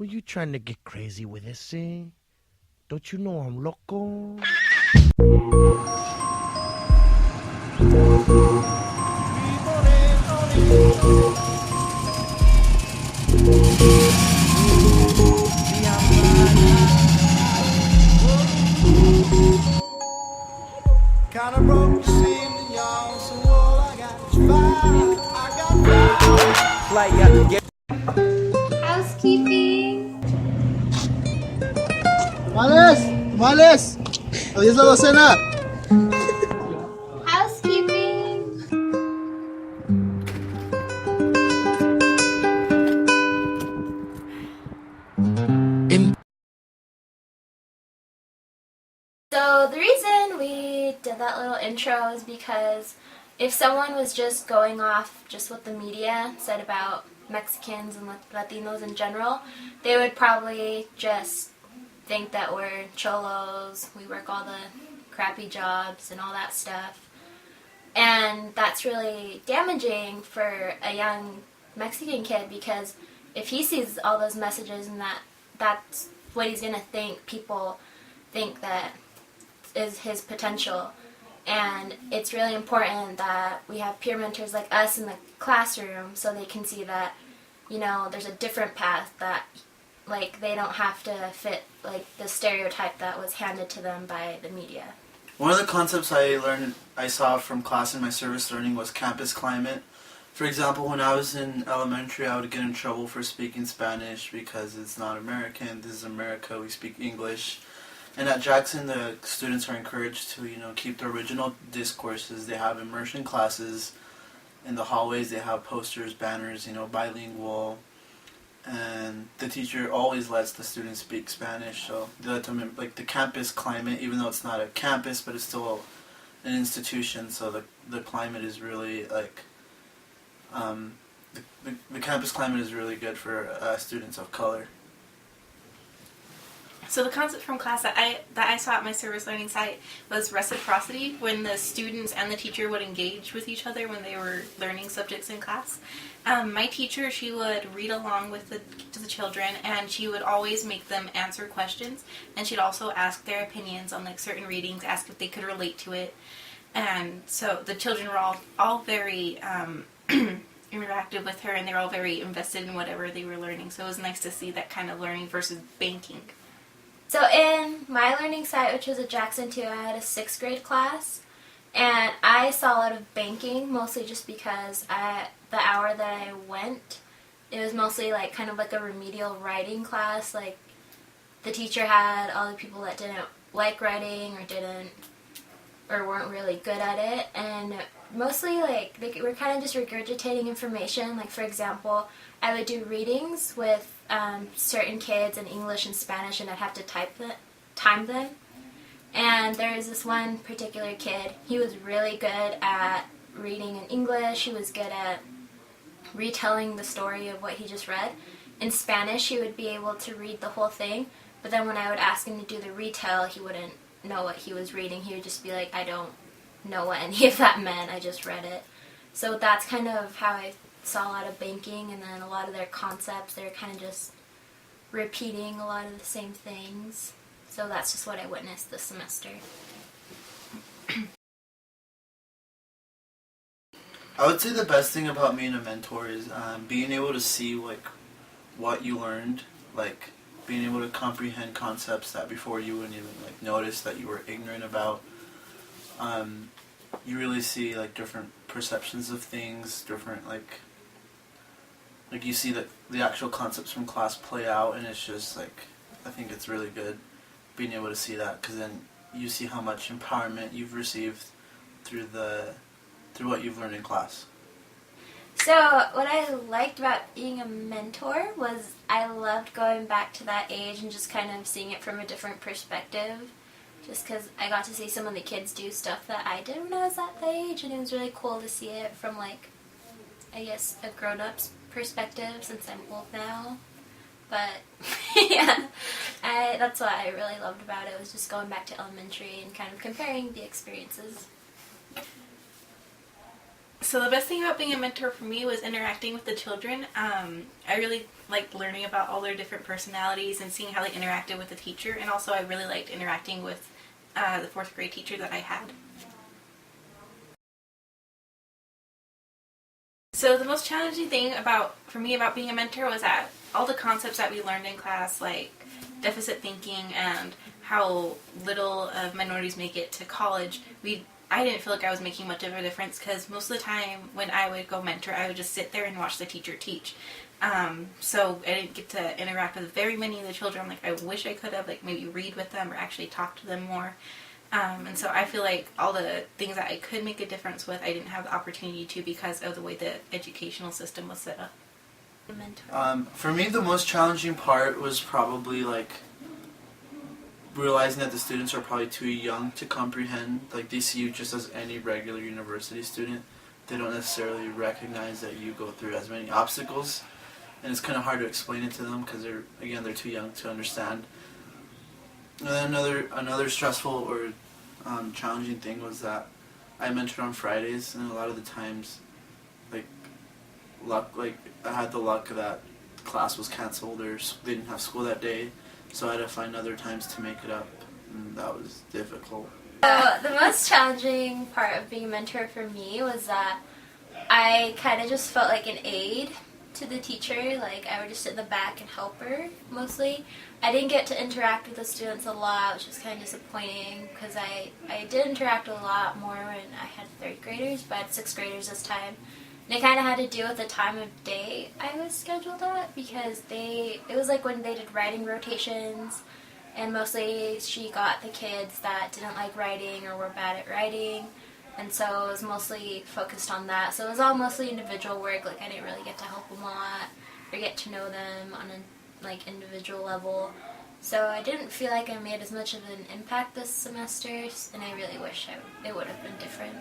you trying to get crazy with this, eh? Don't you know I'm loco? Kinda broke the ceiling, y'all, so all I got is fire. I got fire. Like, you have to get. Housekeeping. ¡Males! ¡Males! ¡Adiós la docena! Housekeeping. So the reason we did that little intro is because if someone was just going off just what the media said about Mexicans and Latinos in general, they would probably just think that we're cholos, we work all the crappy jobs and all that stuff. And that's really damaging for a young Mexican kid, because if he sees all those messages and that's what he's going to think, people think that is his potential. And it's really important that we have peer mentors like us in the classroom so they can see that, you know, there's a different path, that like they don't have to fit like the stereotype that was handed to them by the media. One of the concepts I saw from class in my service learning was campus climate. For example, when I was in elementary, I would get in trouble for speaking Spanish because it's not American. This is America. We speak English. And at Jackson, the students are encouraged to, keep the original discourses. They have immersion classes. In the hallways, they have posters, banners, bilingual. And the teacher always lets the students speak Spanish. So they let them, like, the campus climate, even though it's not a campus, but it's still an institution. So the climate is really, like, the campus climate is really good for students of color. So the concept from class that I saw at my service learning site was reciprocity, when the students and the teacher would engage with each other when they were learning subjects in class. My teacher, she would read along with the children, and she would always make them answer questions, and she'd also ask their opinions on like certain readings, ask if they could relate to it. And so the children were all very interactive with her, and they were all very invested in whatever they were learning. So it was nice to see that kind of learning versus banking. So in my learning site, which was at Jackson 2, I had a 6th grade class, and I saw a lot of banking, mostly just because the hour that I went, it was mostly like kind of like a remedial writing class. Like the teacher had all the people that didn't like writing or weren't really good at it, and mostly like they were kind of just regurgitating information. Like for example, I would do readings with certain kids in English and Spanish, and I'd have to time them. And there was this one particular kid, he was really good at reading in English, he was good at retelling the story of what he just read. In Spanish, he would be able to read the whole thing, but then when I would ask him to do the retell, he wouldn't know what he was reading. He would just be like, I don't know what any of that meant, I just read it. So that's kind of how I saw a lot of banking, and then a lot of their concepts, they're kind of just repeating a lot of the same things. So that's just what I witnessed this semester. I would say the best thing about being a mentor is being able to see like what you learned, like being able to comprehend concepts that before you wouldn't even like notice that you were ignorant about. You really see like different perceptions of things, different like you see the actual concepts from class play out, and it's just like, I think it's really good being able to see that, because then you see how much empowerment you've received through what you've learned in class. So what I liked about being a mentor was I loved going back to that age and just kind of seeing it from a different perspective, just because I got to see some of the kids do stuff that I did when I was at that age, and it was really cool to see it from like, I guess, a grown-up's perspective, since I'm old now. But yeah, that's what I really loved about it, was just going back to elementary and kind of comparing the experiences. So the best thing about being a mentor for me was interacting with the children. I really liked learning about all their different personalities and seeing how they interacted with the teacher, and also I really liked interacting with the 4th grade teacher that I had. So the most challenging thing for me about being a mentor was that all the concepts that we learned in class, like deficit thinking and how little of minorities make it to college, I didn't feel like I was making much of a difference, because most of the time when I would go mentor, I would just sit there and watch the teacher teach. So I didn't get to interact with very many of the children. Like, I wish I could have, like, maybe read with them or actually talk to them more. And so I feel like all the things that I could make a difference with, I didn't have the opportunity to because of the way the educational system was set up. For me, the most challenging part was probably like realizing that the students are probably too young to comprehend. Like, they see you just as any regular university student. They don't necessarily recognize that you go through as many obstacles, and it's kind of hard to explain it to them because they're too young to understand. And then another stressful or challenging thing was that I mentored on Fridays, and a lot of the times, I had the luck that class was canceled or they didn't have school that day, so I had to find other times to make it up, and that was difficult. The most challenging part of being a mentor for me was that I kind of just felt like an aide to the teacher. Like, I would just sit in the back and help her, mostly. I didn't get to interact with the students a lot, which was kind of disappointing, because I did interact a lot more when I had 3rd graders, but I had 6th graders this time. And it kind of had to do with the time of day I was scheduled at, because it was like when they did writing rotations, and mostly she got the kids that didn't like writing or were bad at writing, and so it was mostly focused on that. So it was all mostly individual work. Like, I didn't really get to help them a lot or get to know them on a individual level. So I didn't feel like I made as much of an impact this semester, and I really wish it would have been different.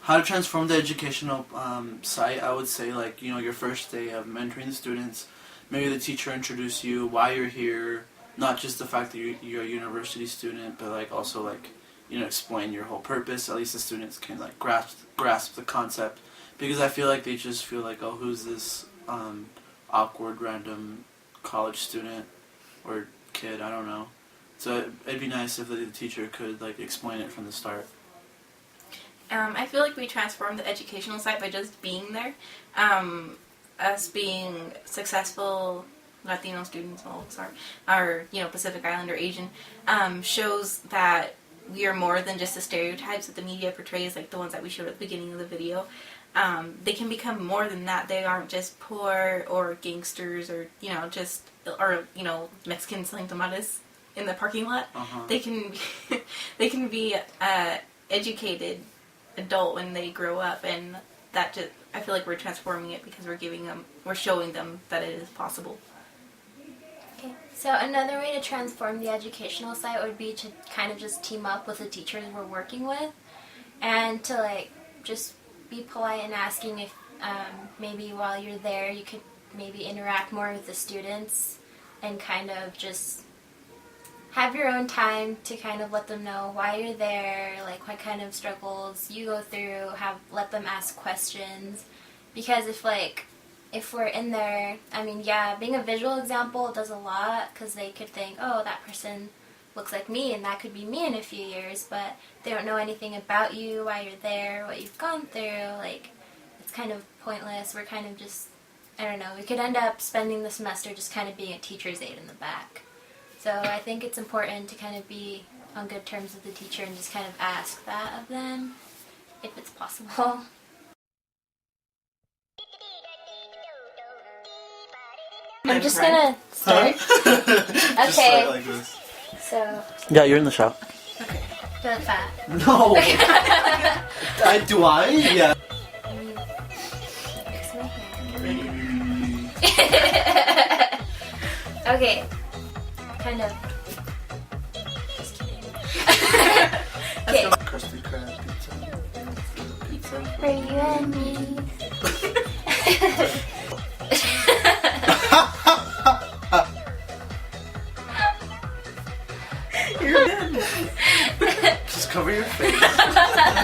How to transform the educational site, I would say, like, your first day of mentoring the students, maybe the teacher introduce you, why you're here, not just the fact that you're a university student, but like also like, explain your whole purpose. At least the students can like grasp the concept, because I feel like they just feel like, oh, who's this awkward random college student or kid, I don't know. So it'd be nice if the teacher could like explain it from the start. I feel like we transformed the educational site by just being there. Us being successful Latino students, or Pacific Island or Asian, shows that we are more than just the stereotypes that the media portrays, like the ones that we showed at the beginning of the video. They can become more than that. They aren't just poor or gangsters or Mexicans selling tamales in the parking lot. They can be educated adult when they grow up, and that just, I feel like we're transforming it because we're showing them that it is possible. Okay, so another way to transform the educational site would be to kind of just team up with the teachers we're working with, and to like just be polite and asking if maybe while you're there you could maybe interact more with the students and kind of just have your own time to kind of let them know why you're there, like what kind of struggles you go through, let them ask questions. Because if we're in there, I mean, yeah, being a visual example does a lot, because they could think, oh, that person looks like me, and that could be me in a few years, but they don't know anything about you, why you're there, what you've gone through. Like, it's kind of pointless. We're kind of just, I don't know, we could end up spending the semester just kind of being a teacher's aide in the back. So I think it's important to kind of be on good terms with the teacher and just kind of ask that of them, if it's possible. I'm just gonna start. Okay. Just start like this. So. Yeah, you're in the shop. Okay. Feel fat. No. Do I? Yeah. Fix my hair. Okay. Kind of. Just kidding. Okay. Krusty Krab pizza. For you and me. Just Cover your face.